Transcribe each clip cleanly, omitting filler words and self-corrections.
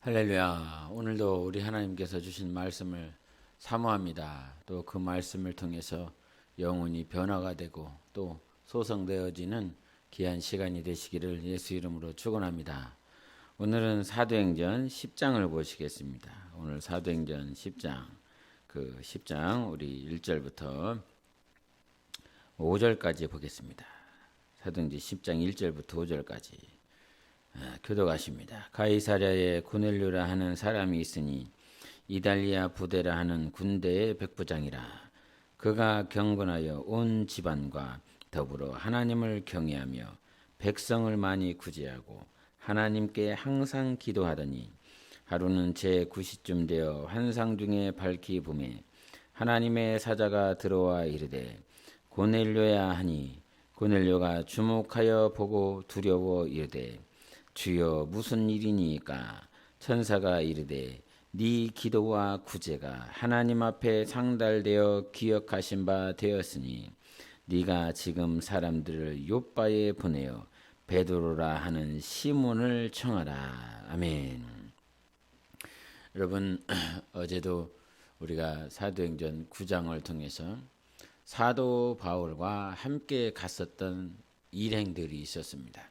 할렐루야. 오늘도 우리 하나님께서 주신 말씀을 사모합니다. 또 그 말씀을 통해서 영혼이 변화가 되고 또 소성되어지는 귀한 시간이 되시기를 예수 이름으로 축원합니다. 오늘은 사도행전 10장을 보시겠습니다. 오늘 사도행전 10장 그 10장 우리 1절부터 5절까지 보겠습니다. 사도행전 10장 1절부터 5절까지 교도가십니다. 가이사랴에 고넬료라 하는 사람이 있으니 이달리아 부대라 하는 군대의 백부장이라. 그가 경건하여 온 집안과 더불어 하나님을 경외하며 백성을 많이 구제하고 하나님께 항상 기도하더니 하루는 제9시쯤 되어 환상 중에 밝히 보매 하나님의 사자가 들어와 이르되 고넬료야 하니 고넬료가 주목하여 보고 두려워 이르되 주여 무슨 일이니까? 천사가 이르되 네 기도와 구제가 하나님 앞에 상달되어 기억하신 바 되었으니 네가 지금 사람들을 요바에 보내어 베드로라 하는 시몬을 청하라. 아멘. 여러분 어제도 우리가 사도행전 9장을 통해서 사도 바울과 함께 갔었던 일행들이 있었습니다.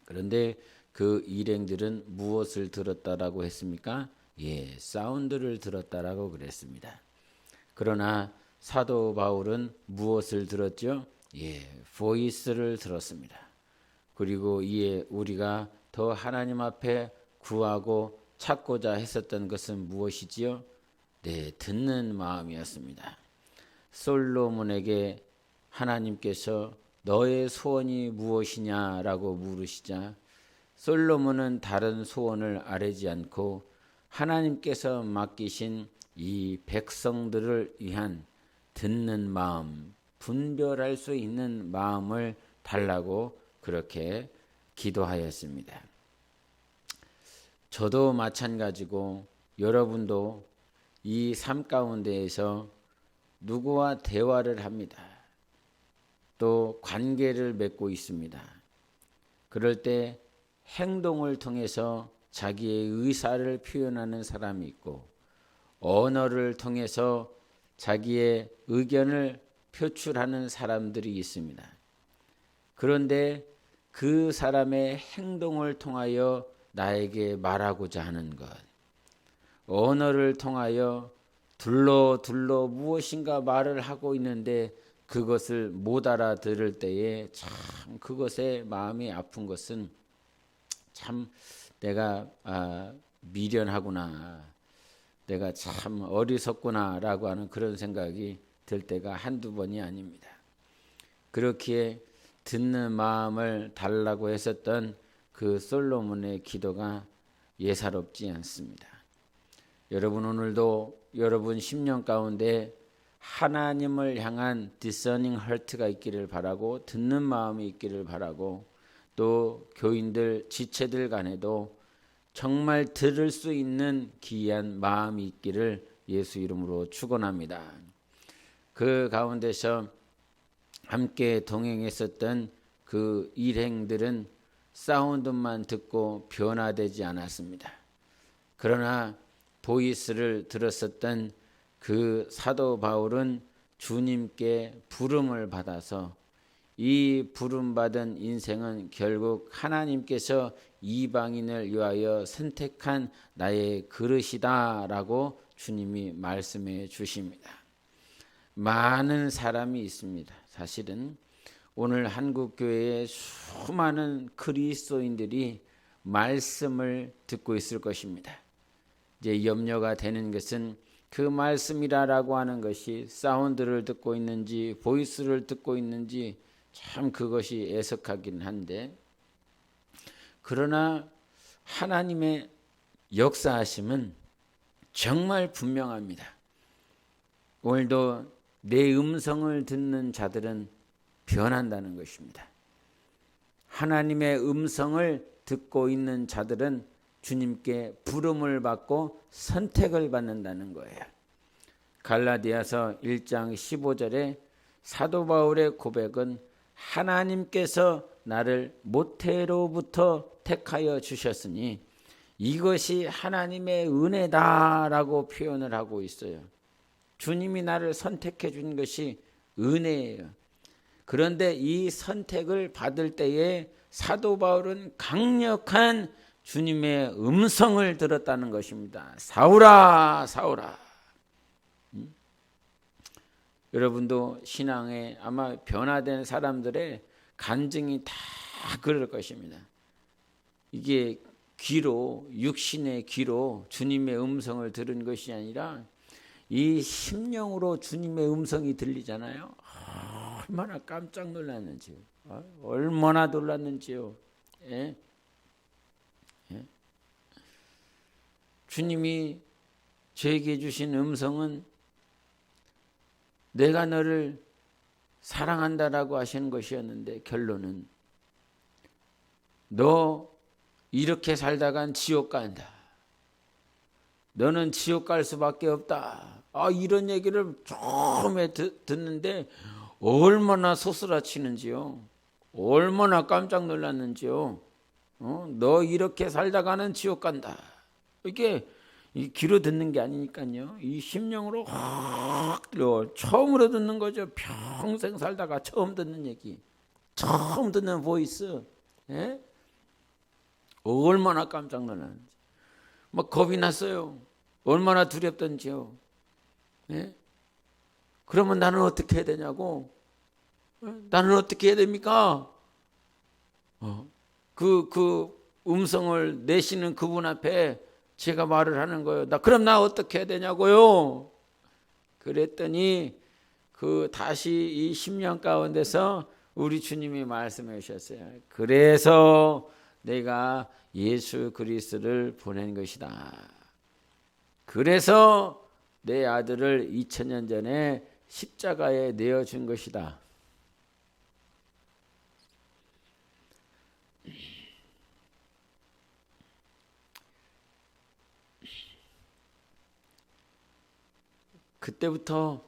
그런데 그 일행들은 무엇을 들었다라고 했습니까? 사운드를 들었다라고 그랬습니다. 그러나 사도 바울은 무엇을 들었죠? 보이스를 들었습니다. 그리고 이에 우리가 더 하나님 앞에 구하고 찾고자 했었던 것은 무엇이지요? 듣는 마음이었습니다. 솔로몬에게 하나님께서 너의 소원이 무엇이냐라고 물으시자 솔로몬은 다른 소원을 아뢰지 않고 하나님께서 맡기신 이 백성들을 위한 듣는 마음, 분별할 수 있는 마음을 달라고 그렇게 기도하였습니다. 저도 마찬가지고 여러분도 이 삶 가운데에서 누구와 대화를 합니다. 또 관계를 맺고 있습니다. 그럴 때 행동을 통해서 자기의 의사를 표현하는 사람이 있고 언어를 통해서 자기의 의견을 표출하는 사람들이 있습니다. 그런데 그 사람의 행동을 통하여 나에게 말하고자 하는 것, 언어를 통하여 둘러 무엇인가 말을 하고 있는데 그것을 못 알아들을 때에 참 그것에 마음이 아픈 것은 참 내가 미련하구나, 내가 참 어리석구나라고 하는 그런 생각이 들 때가 한두 번이 아닙니다. 그렇기에 듣는 마음을 달라고 했었던 그 솔로몬의 기도가 예사롭지 않습니다. 여러분 오늘도 여러분 심령 가운데 하나님을 향한 discerning heart가 있기를 바라고 듣는 마음이 있기를 바라고 또 교인들 지체들 간에도 정말 들을 수 있는 귀한 마음이 있기를 예수 이름으로 축원합니다. 그 가운데서 함께 동행했었던 그 일행들은 사운드만 듣고 변화되지 않았습니다. 그러나 보이스를 들었었던 그 사도 바울은 주님께 부름을 받아서 이 부름받은 인생은 결국 하나님께서 이방인을 위하여 선택한 나의 그릇이다라고 주님이 말씀해 주십니다. 많은 사람이 있습니다. 사실은 오늘 한국교회에 수많은 그리스도인들이 말씀을 듣고 있을 것입니다. 이제 염려가 되는 것은 그 말씀이라고 하는 것이 사운드를 듣고 있는지 보이스를 듣고 있는지 참 그것이 애석하긴 한데, 그러나 하나님의 역사하심은 정말 분명합니다. 오늘도 내 음성을 듣는 자들은 변한다는 것입니다. 하나님의 음성을 듣고 있는 자들은 주님께 부름을 받고 선택을 받는다는 거예요. 갈라디아서 1장 15절에 사도 바울의 고백은 하나님께서 나를 모태로부터 택하여 주셨으니 이것이 하나님의 은혜다라고 표현을 하고 있어요. 주님이 나를 선택해 준 것이 은혜예요. 그런데 이 선택을 받을 때에 사도 바울은 강력한 주님의 음성을 들었다는 것입니다. 사울아, 사울아. 여러분도 신앙에 아마 변화된 사람들의 간증이 다 그럴 것입니다. 이게 귀로, 육신의 귀로 주님의 음성을 들은 것이 아니라 이 심령으로 주님의 음성이 들리잖아요. 얼마나 깜짝 놀랐는지요. 얼마나 놀랐는지요. 예? 예? 주님이 저에게 주신 음성은 내가 너를 사랑한다라고 하시는 것이었는데 결론은 너 이렇게 살다간 지옥 간다. 너는 지옥 갈 수밖에 없다. 이런 얘기를 처음에 듣는데 얼마나 소스라치는지요. 얼마나 깜짝 놀랐는지요. 너 이렇게 살다가는 지옥 간다. 이게 귀로 듣는 게 아니니까요. 이 심령으로 확 처음으로 듣는 거죠. 평생 살다가 처음 듣는 얘기. 처음 듣는 보이스. 예? 얼마나 깜짝 놀랐는지. 막 겁이 났어요. 얼마나 두렵던지요. 예? 그러면 나는 어떻게 해야 되냐고. 나는 어떻게 해야 됩니까? 그 음성을 내시는 그분 앞에 제가 말을 하는 거예요. 그럼 나 어떻게 해야 되냐고요. 그랬더니 다시 이 심령 가운데서 우리 주님이 말씀해 주셨어요. 그래서 내가 예수 그리스도를 보낸 것이다. 그래서 내 아들을 2000년 전에 십자가에 내어준 것이다. 그때부터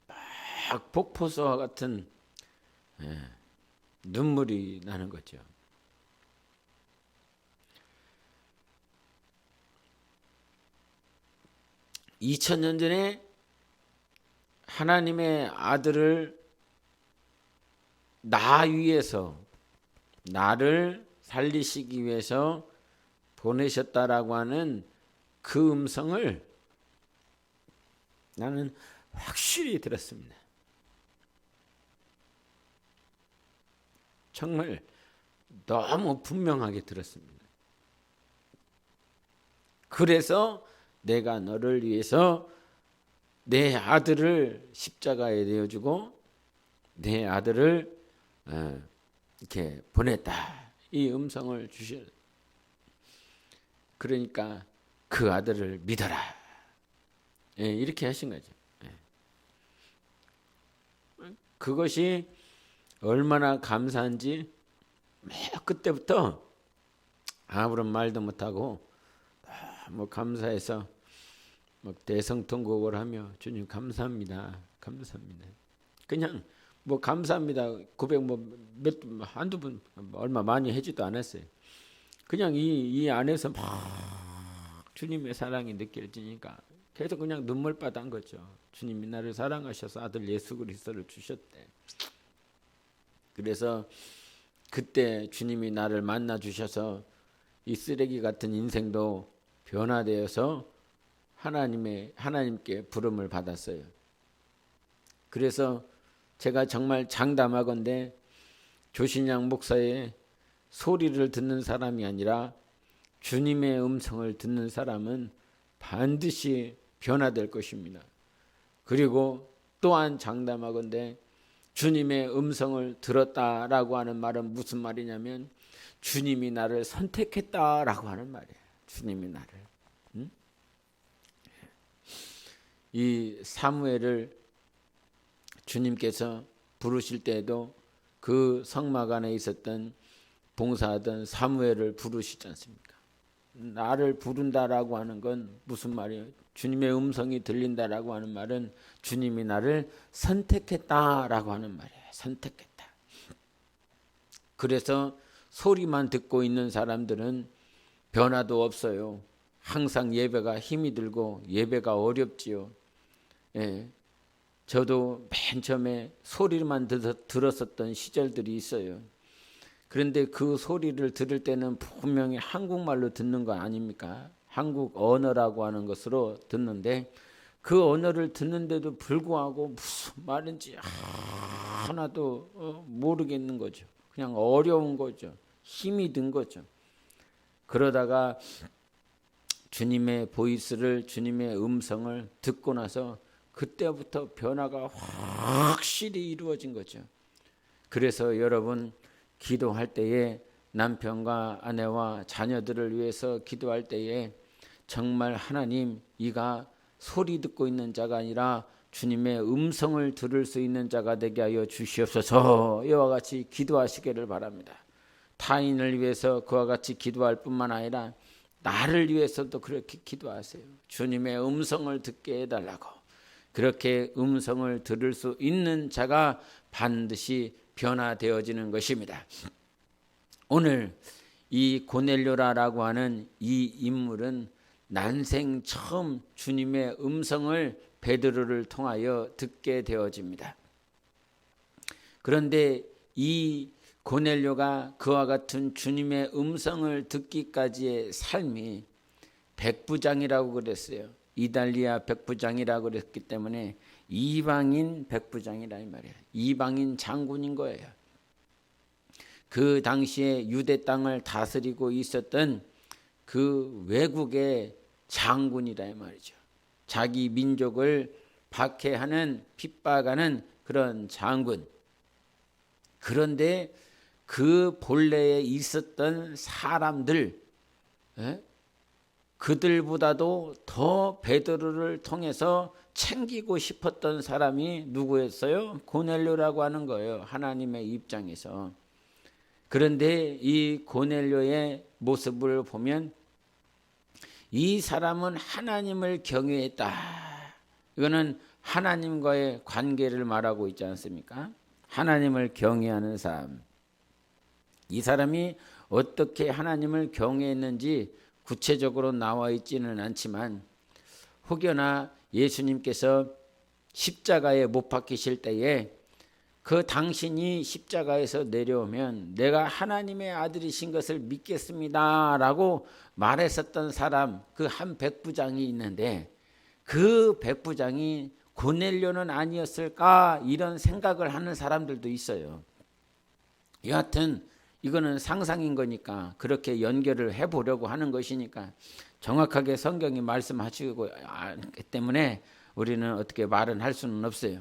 막 폭포수와 같은 눈물이 나는 거죠. (2000년) 전에 하나님의 아들을 나 위해서 나를 살리시기 위해서 보내셨다라고 하는 그 음성을 나는 확실히 들었습니다. 정말 너무 분명하게 들었습니다. 그래서 내가 너를 위해서 내 아들을 십자가에 내어주고 내 아들을 이렇게 보냈다. 이 음성을 주셔. 그러니까 그 아들을 믿어라. 이렇게 하신 거죠. 그것이 얼마나 감사한지 그때부터 아무런 말도 못하고 감사해서 대성통곡을 하며 주님 감사합니다. 감사합니다. 그냥 감사합니다. 고백 한두 번 얼마 많이 해지도 않았어요. 그냥 이 안에서 막 주님의 사랑이 느껴지니까 계속 그냥 눈물바다인 거죠. 주님이 나를 사랑하셔서 아들 예수 그리스도를 주셨대. 그래서 그때 주님이 나를 만나 주셔서 이 쓰레기 같은 인생도 변화되어서 하나님께 부름을 받았어요. 그래서 제가 정말 장담하건대 조신양 목사의 소리를 듣는 사람이 아니라 주님의 음성을 듣는 사람은 반드시 변화될 것입니다. 그리고 또한 장담하건대 주님의 음성을 들었다라고 하는 말은 무슨 말이냐면 주님이 나를 선택했다라고 하는 말이에요. 주님이 나를. 이 사무엘을 주님께서 부르실 때에도 그 성막 안에 있었던 봉사하던 사무엘을 부르시지 않습니까? 나를 부른다라고 하는 건 무슨 말이에요? 주님의 음성이 들린다라고 하는 말은 주님이 나를 선택했다라고 하는 말이에요. 선택했다. 그래서 소리만 듣고 있는 사람들은 변화도 없어요. 항상 예배가 힘이 들고 예배가 어렵지요. 예. 저도 맨 처음에 소리만 들었었던 시절들이 있어요. 그런데 그 소리를 들을 때는 분명히 한국말로 듣는 거 아닙니까? 한국 언어라고 하는 것으로 듣는데 그 언어를 듣는데도 불구하고 무슨 말인지 하나도 모르겠는 거죠. 그냥 어려운 거죠. 힘이 든 거죠. 그러다가 주님의 보이스를, 주님의 음성을 듣고 나서 그때부터 변화가 확실히 이루어진 거죠. 그래서 여러분 기도할 때에 남편과 아내와 자녀들을 위해서 기도할 때에 정말 하나님, 이가 소리 듣고 있는 자가 아니라 주님의 음성을 들을 수 있는 자가 되게 하여 주시옵소서. 이와 같이 기도하시기를 바랍니다. 타인을 위해서 그와 같이 기도할 뿐만 아니라 나를 위해서도 그렇게 기도하세요. 주님의 음성을 듣게 해달라고. 그렇게 음성을 들을 수 있는 자가 반드시 변화되어지는 것입니다. 오늘 이 고넬료라라고 하는 이 인물은 난생 처음 주님의 음성을 베드로를 통하여 듣게 되어집니다. 그런데 이 고넬료가 그와 같은 주님의 음성을 듣기까지의 삶이 백부장이라고 그랬어요. 이달리아 백부장이라고 그랬기 때문에 이방인 백부장이라 이 말이에요. 이방인 장군인 거예요. 그 당시에 유대 땅을 다스리고 있었던 그 외국의 장군이라 이 말이죠. 자기 민족을 박해하는 핍박하는 그런 장군. 그런데 그 본래에 있었던 사람들, 그들보다도 더 베드로를 통해서 챙기고 싶었던 사람이 누구였어요? 고넬료라고 하는 거예요. 하나님의 입장에서. 그런데 이 고넬료의 모습을 보면 이 사람은 하나님을 경외했다. 이거는 하나님과의 관계를 말하고 있지 않습니까? 하나님을 경외하는 삶. 이 사람이 어떻게 하나님을 경외했는지 구체적으로 나와 있지는 않지만 혹여나 예수님께서 십자가에 못 박히실 때에 그 당신이 십자가에서 내려오면 내가 하나님의 아들이신 것을 믿겠습니다 라고 말했었던 사람, 그 한 백부장이 있는데 그 백부장이 고넬료는 아니었을까 이런 생각을 하는 사람들도 있어요. 여하튼 이거는 상상인 거니까 그렇게 연결을 해보려고 하는 것이니까 정확하게 성경이 말씀하시고 않기 때문에 우리는 어떻게 말은 할 수는 없어요.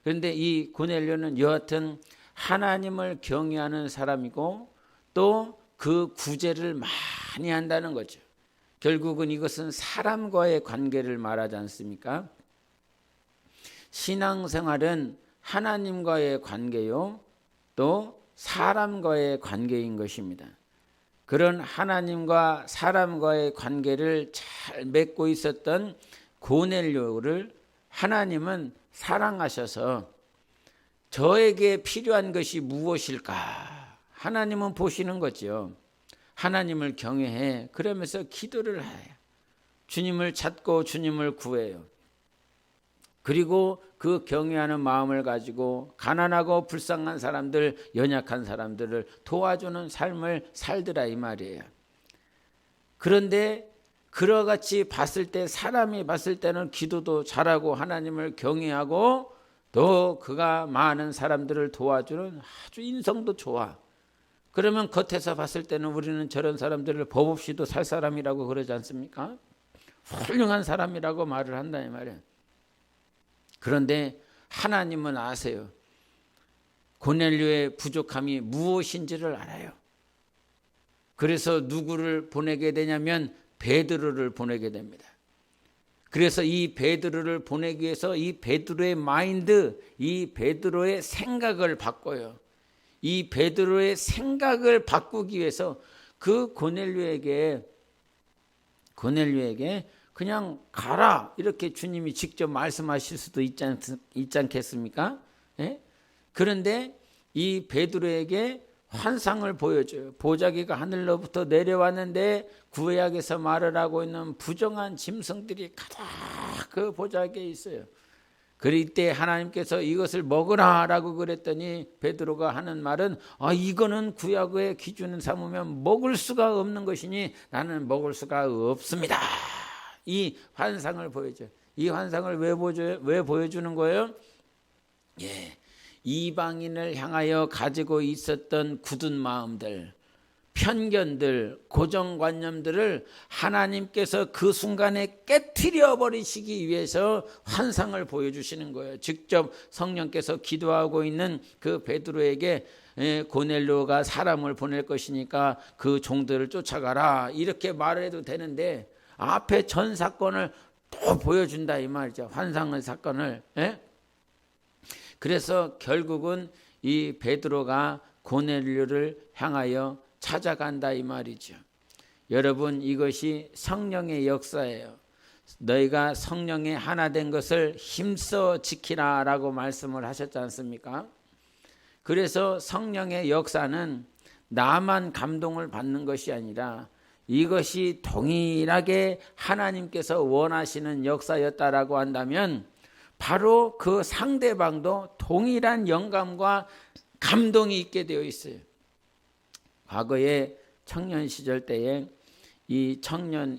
그런데 이 고넬료는 여하튼 하나님을 경외하는 사람이고 또 그 구제를 많이 한다는 거죠. 결국은 이것은 사람과의 관계를 말하지 않습니까? 신앙생활은 하나님과의 관계요 또 사람과의 관계인 것입니다. 그런 하나님과 사람과의 관계를 잘 맺고 있었던 고넬료를 하나님은 사랑하셔서 저에게 필요한 것이 무엇일까? 하나님은 보시는 거죠. 하나님을 경외해. 그러면서 기도를 해요. 주님을 찾고 주님을 구해요. 그리고 그 경외하는 마음을 가지고 가난하고 불쌍한 사람들, 연약한 사람들을 도와주는 삶을 살더라 이 말이에요. 그런데 그러같이 봤을 때 사람이 봤을 때는 기도도 잘하고 하나님을 경외하고 또 그가 많은 사람들을 도와주는 아주 인성도 좋아. 그러면 겉에서 봤을 때는 우리는 저런 사람들을 법 없이도 살 사람이라고 그러지 않습니까? 훌륭한 사람이라고 말을 한다 이 말이에요. 그런데 하나님은 아세요. 고넬료의 부족함이 무엇인지를 알아요. 그래서 누구를 보내게 되냐면 베드로를 보내게 됩니다. 그래서 이 베드로를 보내기 위해서 이 베드로의 마인드, 이 베드로의 생각을 바꿔요. 이 베드로의 생각을 바꾸기 위해서 그 고넬료에게 그냥 가라 이렇게 주님이 직접 말씀하실 수도 있지 않겠습니까? 예? 그런데 이 베드로에게 환상을 보여줘요. 보자기가 하늘로부터 내려왔는데 구약에서 말을 하고 있는 부정한 짐승들이 가득 그 보자기에 있어요. 그럴 때 하나님께서 이것을 먹으라라고 그랬더니 베드로가 하는 말은 이거는 구약의 기준을 삼으면 먹을 수가 없는 것이니 나는 먹을 수가 없습니다. 이 환상을 보여줘요. 이 환상을 왜 보여주는 거예요? 이방인을 향하여 가지고 있었던 굳은 마음들, 편견들, 고정관념들을 하나님께서 그 순간에 깨트려 버리시기 위해서 환상을 보여주시는 거예요. 직접 성령께서 기도하고 있는 그 베드로에게 고넬료가 사람을 보낼 것이니까 그 종들을 쫓아가라 이렇게 말해도 되는데 앞에 전 사건을 또 보여준다 이 말이죠. 환상의 사건을. 그래서 결국은 이 베드로가 고넬료를 향하여 찾아간다 이 말이죠. 여러분, 이것이 성령의 역사예요. 너희가 성령에 하나 된 것을 힘써 지키라 라고 말씀을 하셨지 않습니까? 그래서 성령의 역사는 나만 감동을 받는 것이 아니라 이것이 동일하게 하나님께서 원하시는 역사였다라고 한다면 바로 그 상대방도 동일한 영감과 감동이 있게 되어 있어요. 과거에 청년 시절 때에 이 청년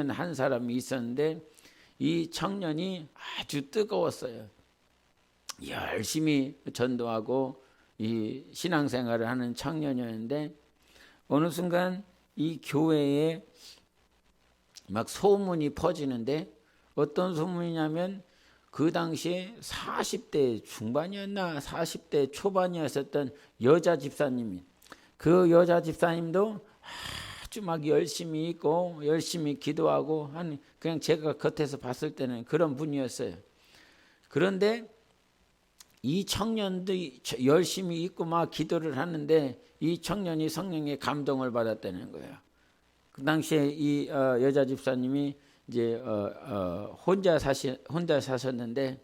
한 사람이 있었는데 이 청년이 아주 뜨거웠어요. 열심히 전도하고 이 신앙생활을 하는 청년이었는데 어느 순간 이 교회에 막 소문이 퍼지는데 어떤 소문이냐면 그 당시에 40대 중반이었나 40대 초반이었었던 여자 집사님이 그 여자 집사님도 아주 막 열심히 있고 열심히 기도하고 한 그냥 제가 겉에서 봤을 때는 그런 분이었어요. 그런데 이 청년도 열심히 있고 막 기도를 하는데 이 청년이 성령의 감동을 받았다는 거예요. 그 당시에 이 여자 집사님이 이제 혼자 사셨는데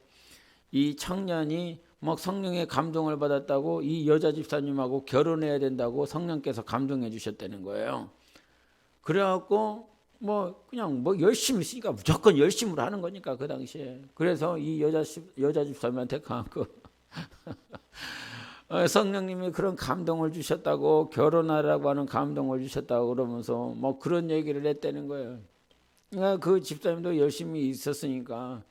이 청년이 막 성령의 감동을 받았다고 이 여자 집사님하고 결혼해야 된다고 성령께서 감동해 주셨다는 거예요. 그래갖고 그냥 열심히 있으니까 무조건 열심히 하는 거니까 그 당시에. 그래서 이 여자 집사님한테 가고 성령님이 그런 감동을 주셨다고 결혼하라고 하는 감동을 주셨다고 그러면서 그런 얘기를 했다는 거예요. 그 집사님도 열심히 있었으니까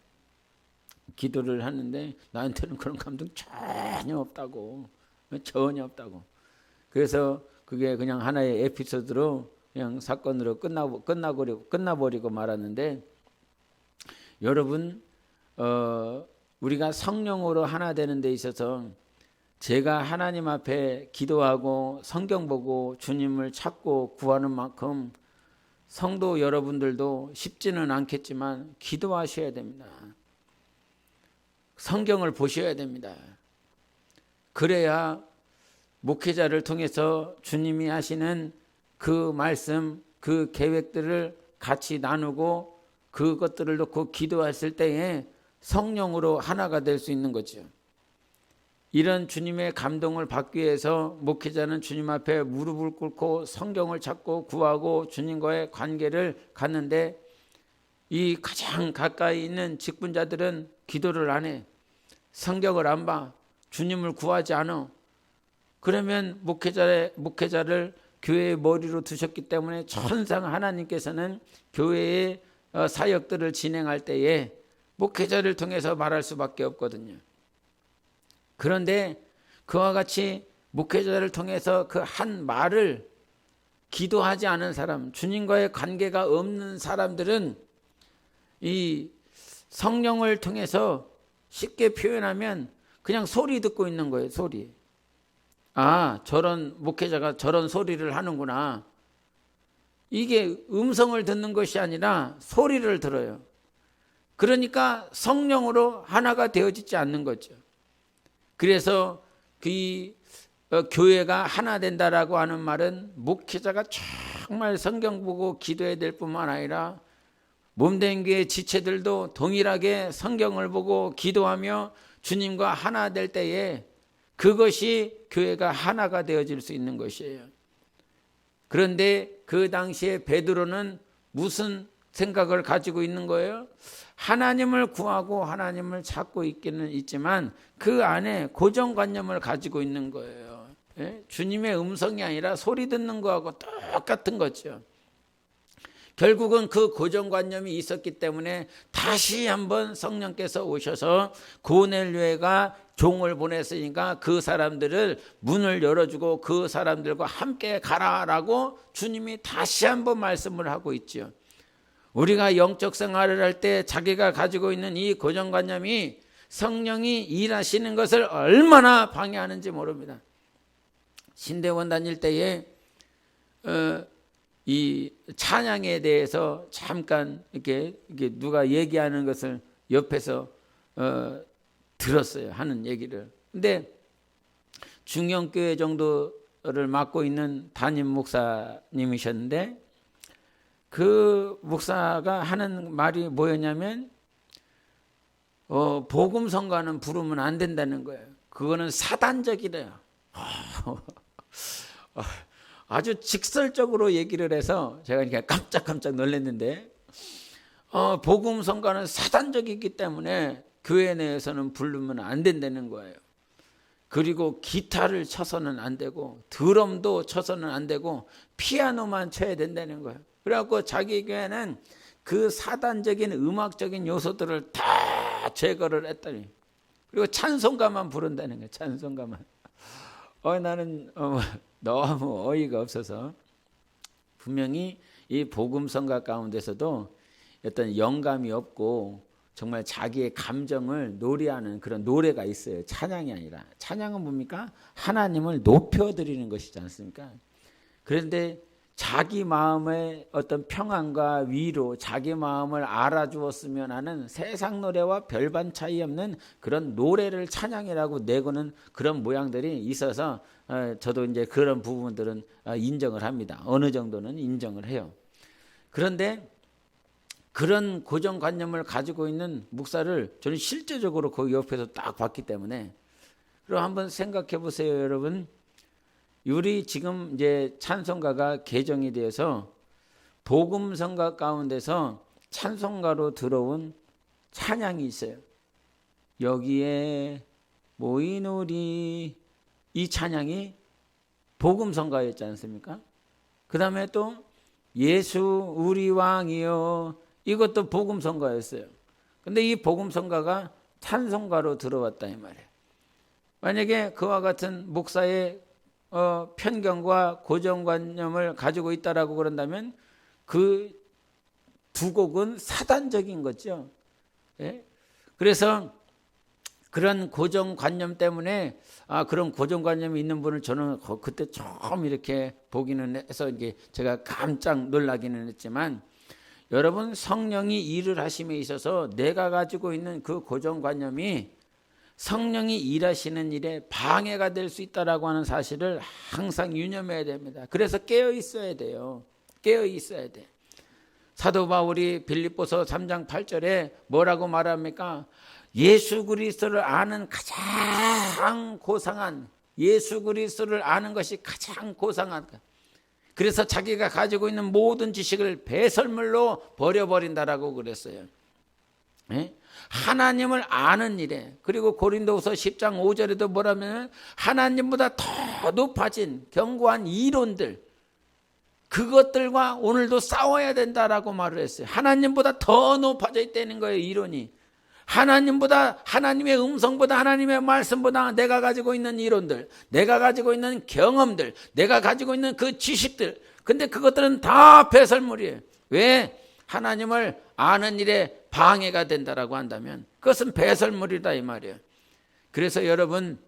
기도를 하는데 나한테는 그런 감동 전혀 없다고. 그래서 그게 그냥 하나의 에피소드로 그냥 사건으로 끝나버리고 말았는데 여러분 우리가 성령으로 하나 되는 데 있어서 제가 하나님 앞에 기도하고 성경 보고 주님을 찾고 구하는 만큼 성도 여러분들도 쉽지는 않겠지만 기도하셔야 됩니다. 성경을 보셔야 됩니다. 그래야 목회자를 통해서 주님이 하시는 그 말씀, 그 계획들을 같이 나누고 그것들을 놓고 기도했을 때에 성령으로 하나가 될 수 있는 거죠. 이런 주님의 감동을 받기 위해서 목회자는 주님 앞에 무릎을 꿇고 성경을 찾고 구하고 주님과의 관계를 갖는데 이 가장 가까이 있는 직분자들은 기도를 안 해. 성경을 안 봐. 주님을 구하지 않아. 그러면 목회자를 교회의 머리로 두셨기 때문에 천상 하나님께서는 교회의 사역들을 진행할 때에 목회자를 통해서 말할 수밖에 없거든요. 그런데 그와 같이 목회자를 통해서 그 한 말을 기도하지 않은 사람, 주님과의 관계가 없는 사람들은 이 성령을 통해서 쉽게 표현하면 그냥 소리 듣고 있는 거예요. 소리. 저런 목회자가 저런 소리를 하는구나. 이게 음성을 듣는 것이 아니라 소리를 들어요. 그러니까 성령으로 하나가 되어지지 않는 거죠. 그래서 그 교회가 하나 된다라고 하는 말은 목회자가 정말 성경 보고 기도해야 될 뿐만 아니라 몸된 교회 지체들도 동일하게 성경을 보고 기도하며 주님과 하나 될 때에 그것이 교회가 하나가 되어질 수 있는 것이에요. 그런데 그 당시에 베드로는 무슨 생각을 가지고 있는 거예요? 하나님을 구하고 하나님을 찾고 있기는 있지만 그 안에 고정관념을 가지고 있는 거예요. 예? 주님의 음성이 아니라 소리 듣는 거하고 똑같은 거죠. 결국은 그 고정관념이 있었기 때문에 다시 한번 성령께서 오셔서 고넬료가 종을 보냈으니까 그 사람들을 문을 열어주고 그 사람들과 함께 가라라고 주님이 다시 한번 말씀을 하고 있죠. 우리가 영적 생활을 할 때 자기가 가지고 있는 이 고정관념이 성령이 일하시는 것을 얼마나 방해하는지 모릅니다. 신대원 다닐 때에 이 찬양에 대해서 잠깐 이렇게 누가 얘기하는 것을 옆에서 들었어요. 하는 얘기를. 근데 중형교회 정도를 맡고 있는 담임 목사님이셨는데 그 목사가 하는 말이 뭐였냐면 복음성가는 부르면 안 된다는 거예요. 그거는 사단적이래요. 아주 직설적으로 얘기를 해서 제가 이렇게 깜짝깜짝 놀랐는데 복음성가는 사단적이기 때문에 교회 내에서는 부르면 안 된다는 거예요. 그리고 기타를 쳐서는 안 되고 드럼도 쳐서는 안 되고 피아노만 쳐야 된다는 거예요. 그래갖고 자기 교회는 그 사단적인 음악적인 요소들을 다 제거를 했더니 그리고 찬송가만 부른다는 거예요. 찬송가만. 나는 너무 어이가 없어서 분명히 이 복음성가 가운데서도 어떤 영감이 없고 정말 자기의 감정을 노래하는 그런 노래가 있어요. 찬양이 아니라. 찬양은 뭡니까? 하나님을 높여드리는 것이지 않습니까? 그런데 자기 마음의 어떤 평안과 위로, 자기 마음을 알아주었으면 하는 세상 노래와 별반 차이 없는 그런 노래를 찬양이라고 내고는 그런 모양들이 있어서 저도 이제 그런 부분들은 인정을 합니다. 어느 정도는 인정을 해요. 그런데 그런 고정관념을 가지고 있는 목사를 저는 실제적으로 그 옆에서 딱 봤기 때문에 그럼 한번 생각해 보세요, 여러분. 우리 지금 이제 찬송가가 개정이 되어서 복음성가 가운데서 찬송가로 들어온 찬양이 있어요. 여기에 모인 우리, 이 찬양이 복음성가였지 않습니까? 그 다음에 또 예수 우리 왕이여, 이것도 복음성가였어요. 근데 이 복음성가가 찬송가로 들어왔다 이 말이에요. 만약에 그와 같은 목사의 편견과 고정관념을 가지고 있다라고 그런다면 그 두 곡은 사단적인 거죠. 예? 그래서 그런 고정관념 때문에 그런 고정관념이 있는 분을 저는 그때 처음 이렇게 보기는 해서 이게 제가 깜짝 놀라기는 했지만 여러분, 성령이 일을 하심에 있어서 내가 가지고 있는 그 고정관념이 성령이 일하시는 일에 방해가 될 수 있다라고 하는 사실을 항상 유념해야 됩니다. 그래서 깨어 있어야 돼요. 깨어 있어야 돼. 사도 바울이 빌립보서 3장 8절에 뭐라고 말합니까? 예수 그리스도를 아는 가장 고상한, 예수 그리스도를 아는 것이 가장 고상한 것. 그래서 자기가 가지고 있는 모든 지식을 배설물로 버려버린다라고 그랬어요. 예? 하나님을 아는 일에, 그리고 고린도후서 10장 5절에도 뭐라면 하나님보다 더 높아진 견고한 이론들, 그것들과 오늘도 싸워야 된다라고 말을 했어요. 하나님보다 더 높아져 있다는 거예요. 이론이. 하나님보다, 하나님의 음성보다, 하나님의 말씀보다 내가 가지고 있는 이론들, 내가 가지고 있는 경험들, 내가 가지고 있는 그 지식들, 근데 그것들은 다 배설물이에요. 왜? 하나님을 아는 일에 방해가 된다라고 한다면 그것은 배설물이다 이 말이에요. 그래서 여러분,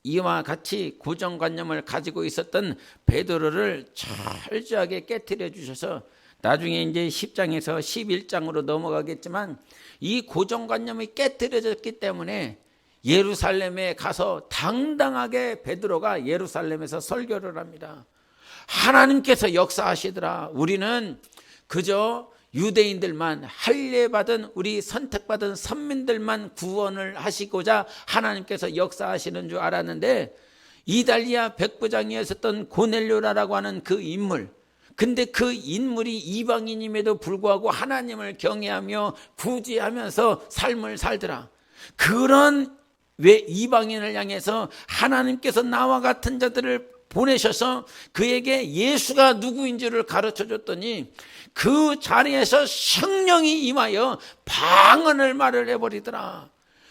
이와 같이 고정관념을 가지고 있었던 베드로를 철저하게 깨트려 주셔서 나중에 이제 10장에서 11장으로 넘어가겠지만 이 고정관념이 깨트려졌기 때문에 예루살렘에 가서 당당하게 베드로가 예루살렘에서 설교를 합니다. 하나님께서 역사하시더라. 우리는 그저 유대인들만, 할례받은 우리 선택받은 선민들만 구원을 하시고자 하나님께서 역사하시는 줄 알았는데, 이달리아 백부장이었었던 고넬료라고 하는 그 인물, 근데 그 인물이 이방인임에도 불구하고 하나님을 경외하며 구제하면서 삶을 살더라. 그런 왜 이방인을 향해서 하나님께서 나와 같은 자들을 보내셔서 그에게 예수가 누구인지를 가르쳐 줬더니 그 자리에서 성령이 임하여 방언을 말을 해버리더라.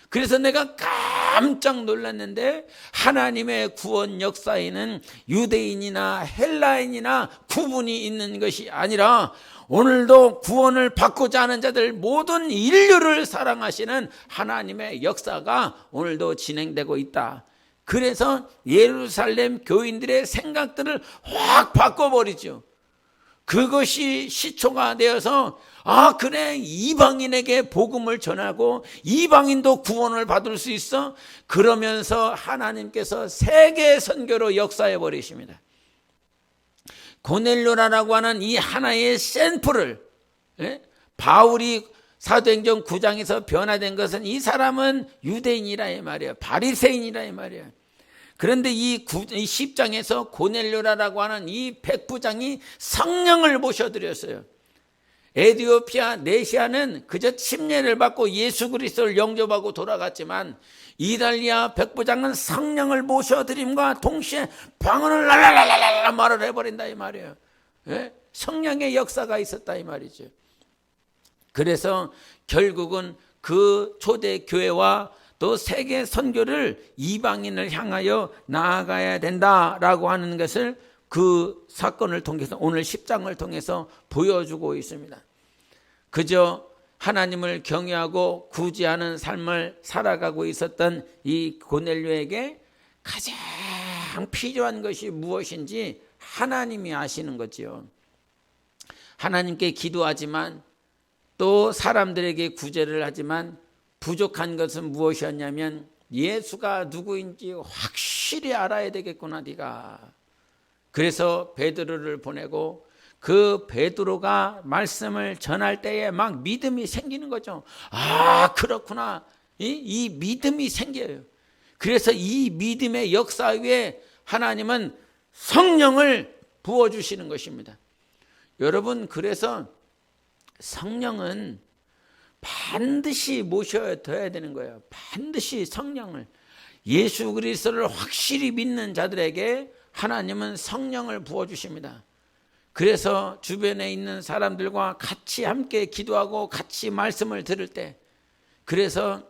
그래서 내가 깜짝 놀랐는데, 하나님의 구원 역사에는 유대인이나 헬라인이나 구분이 있는 것이 아니라 오늘도 구원을 받고자 하는 자들, 모든 인류를 사랑하시는 하나님의 역사가 오늘도 진행되고 있다. 그래서 예루살렘 교인들의 생각들을 확 바꿔버리죠. 그것이 시초가 되어서, 아 그래, 이방인에게 복음을 전하고 이방인도 구원을 받을 수 있어? 그러면서 하나님께서 세계 선교로 역사해 버리십니다. 고넬료라고 하는 이 하나의 샘플을, 바울이 사도행전 9장에서 변화된 것은 이 사람은 유대인이라 이 말이에요. 바리새인이라 이 말이에요. 그런데 이 10장에서 고넬료라고 하는 이 백부장이 성령을 모셔드렸어요. 에티오피아 네시아는 그저 침례를 받고 예수 그리스도를 영접하고 돌아갔지만, 이달리아 백부장은 성령을 모셔드림과 동시에 방언을 랄랄랄랄라 말을 해버린다 이 말이에요. 성령의 역사가 있었다 이 말이죠. 그래서 결국은 그 초대 교회와 또 세계 선교를 이방인을 향하여 나아가야 된다라고 하는 것을 그 사건을 통해서, 오늘 10장을 통해서 보여주고 있습니다. 그저 하나님을 경외하고 구제하는 삶을 살아가고 있었던 이 고넬료에게 가장 필요한 것이 무엇인지 하나님이 아시는 거지요. 하나님께 기도하지만 또 사람들에게 구제를 하지만 부족한 것은 무엇이었냐면, 예수가 누구인지 확실히 알아야 되겠구나 네가. 그래서 베드로를 보내고 그 베드로가 말씀을 전할 때에 막 믿음이 생기는 거죠. 아 그렇구나, 이 믿음이 생겨요. 그래서 이 믿음의 역사 위에 하나님은 성령을 부어주시는 것입니다. 여러분, 그래서 성령은 반드시 모셔둬야 되는 거예요. 반드시 성령을, 예수 그리스도를 확실히 믿는 자들에게 하나님은 성령을 부어주십니다. 그래서 주변에 있는 사람들과 같이 함께 기도하고 같이 말씀을 들을 때, 그래서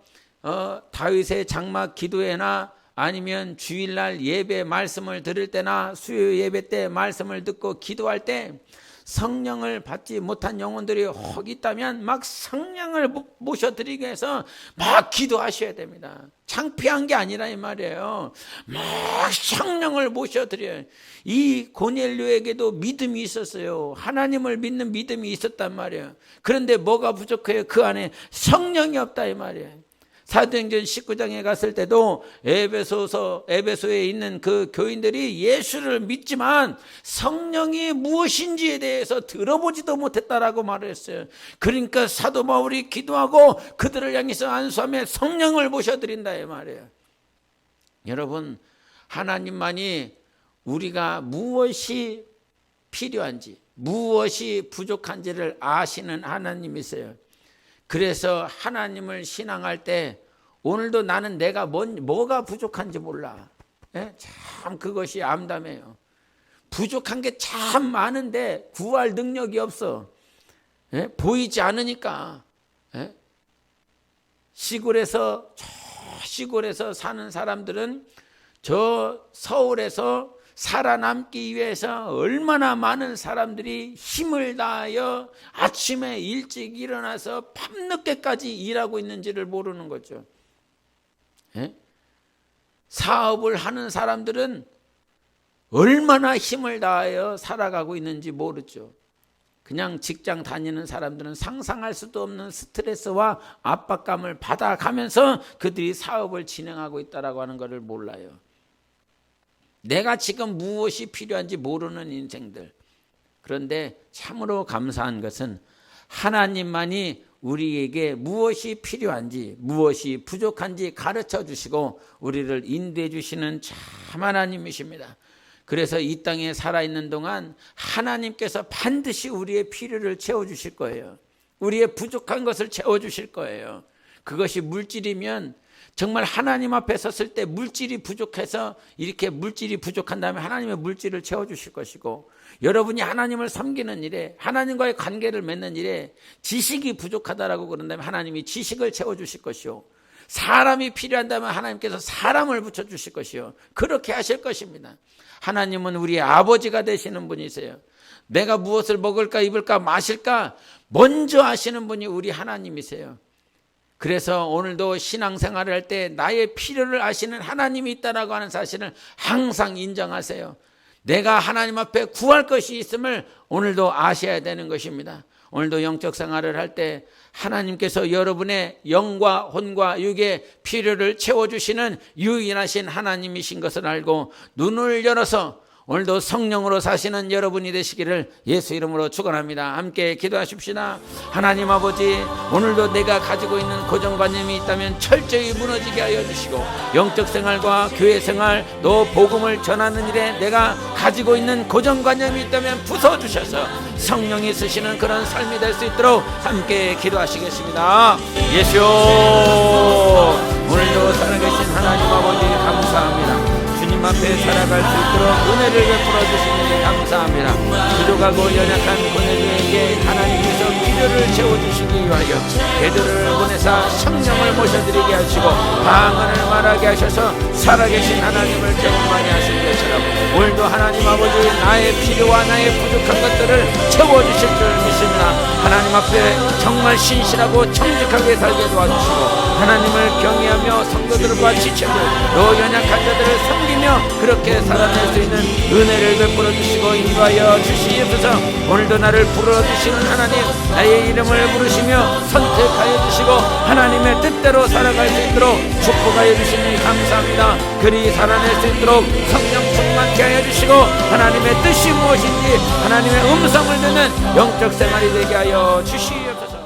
다윗의 장막 기도회나 아니면 주일날 예배 말씀을 들을 때나 수요 예배 때 말씀을 듣고 기도할 때 성령을 받지 못한 영혼들이 혹 있다면 막 성령을 모셔드리기 위해서 막 기도하셔야 됩니다. 창피한 게 아니라 이 말이에요. 막 성령을 모셔드려요. 이 고넬료에게도 믿음이 있었어요. 하나님을 믿는 믿음이 있었단 말이에요. 그런데 뭐가 부족해요? 그 안에 성령이 없다 이 말이에요. 사도행전 19장에 갔을 때도 에베소에 있는 그 교인들이 예수를 믿지만 성령이 무엇인지에 대해서 들어보지도 못했다라고 말을 했어요. 그러니까 사도 바울이 기도하고 그들을 향해서 안수하며 성령을 모셔드린다 이 말이에요. 여러분, 하나님만이 우리가 무엇이 필요한지, 무엇이 부족한지를 아시는 하나님이세요. 그래서 하나님을 신앙할 때 오늘도 나는 내가 뭐가 부족한지 몰라. 참 그것이 암담해요. 부족한 게 참 많은데 구할 능력이 없어. 보이지 않으니까. 시골에서 사는 사람들은 저 서울에서 살아남기 위해서 얼마나 많은 사람들이 힘을 다하여 아침에 일찍 일어나서 밤늦게까지 일하고 있는지를 모르는 거죠. 사업을 하는 사람들은 얼마나 힘을 다하여 살아가고 있는지 모르죠. 그냥 직장 다니는 사람들은 상상할 수도 없는 스트레스와 압박감을 받아가면서 그들이 사업을 진행하고 있다고 하는 것을 몰라요. 내가 지금 무엇이 필요한지 모르는 인생들. 그런데 참으로 감사한 것은 하나님만이 우리에게 무엇이 필요한지, 무엇이 부족한지 가르쳐 주시고 우리를 인도해 주시는 참 하나님이십니다. 그래서 이 땅에 살아있는 동안 하나님께서 반드시 우리의 필요를 채워주실 거예요. 우리의 부족한 것을 채워주실 거예요. 그것이 물질이면 정말 하나님 앞에 섰을 때 물질이 부족해서 이렇게 물질이 부족한 다음에 하나님의 물질을 채워주실 것이고, 여러분이 하나님을 섬기는 일에, 하나님과의 관계를 맺는 일에 지식이 부족하다라고 그런다면 하나님이 지식을 채워주실 것이요, 사람이 필요한다면 하나님께서 사람을 붙여주실 것이요, 그렇게 하실 것입니다. 하나님은 우리의 아버지가 되시는 분이세요. 내가 무엇을 먹을까 입을까 마실까 먼저 아시는 분이 우리 하나님이세요. 그래서 오늘도 신앙생활을 할 때 나의 필요를 아시는 하나님이 있다라고 하는 사실을 항상 인정하세요. 내가 하나님 앞에 구할 것이 있음을 오늘도 아셔야 되는 것입니다. 오늘도 영적 생활을 할 때 하나님께서 여러분의 영과 혼과 육의 필요를 채워주시는 유일하신 하나님이신 것을 알고 눈을 열어서 오늘도 성령으로 사시는 여러분이 되시기를 예수 이름으로 축원합니다. 함께 기도하십시다. 하나님 아버지, 오늘도 내가 가지고 있는 고정관념이 있다면 철저히 무너지게 하여 주시고, 영적 생활과 교회 생활 또 복음을 전하는 일에 내가 가지고 있는 고정관념이 있다면 부숴주셔서 성령이 쓰시는 그런 삶이 될 수 있도록 함께 기도하시겠습니다. 예수, 오늘도 살아계신 하나님 아버지 감사합니다. 주님 앞에 살아갈 수 있도록 은혜를 베풀어 주시니 감사합니다. 부족하고 연약한 고뇌에게 하나님께서 필요를 채워주시기 위하여 베드로를 보내사 성령을 모셔드리게 하시고 방언을 말하게 하셔서 살아계신 하나님을 경험하게 하신 것처럼 오늘도 하나님 아버지, 나의 필요와 나의 부족한 것들을 채워주실 줄 믿습니다. 하나님 앞에 정말 신실하고 정직하게 살게 도와주시고, 하나님을 경외하며 성도들과 지체들 또 연약한 자들을 섬기며 그렇게 살아낼 수 있는 은혜를 베풀어 주시고 인도하여 주시옵소서. 오늘도 나를 불러주시는 하나님, 나의 이름을 부르시며 선택하여 주시고 하나님의 뜻대로 살아갈 수 있도록 축복하여 주시니 감사합니다. 그리 살아낼 수 있도록 성령 충만케 하여 주시고 하나님의 뜻이 무엇인지 하나님의 음성을 듣는 영적 생활이 되게 하여 주시옵소서.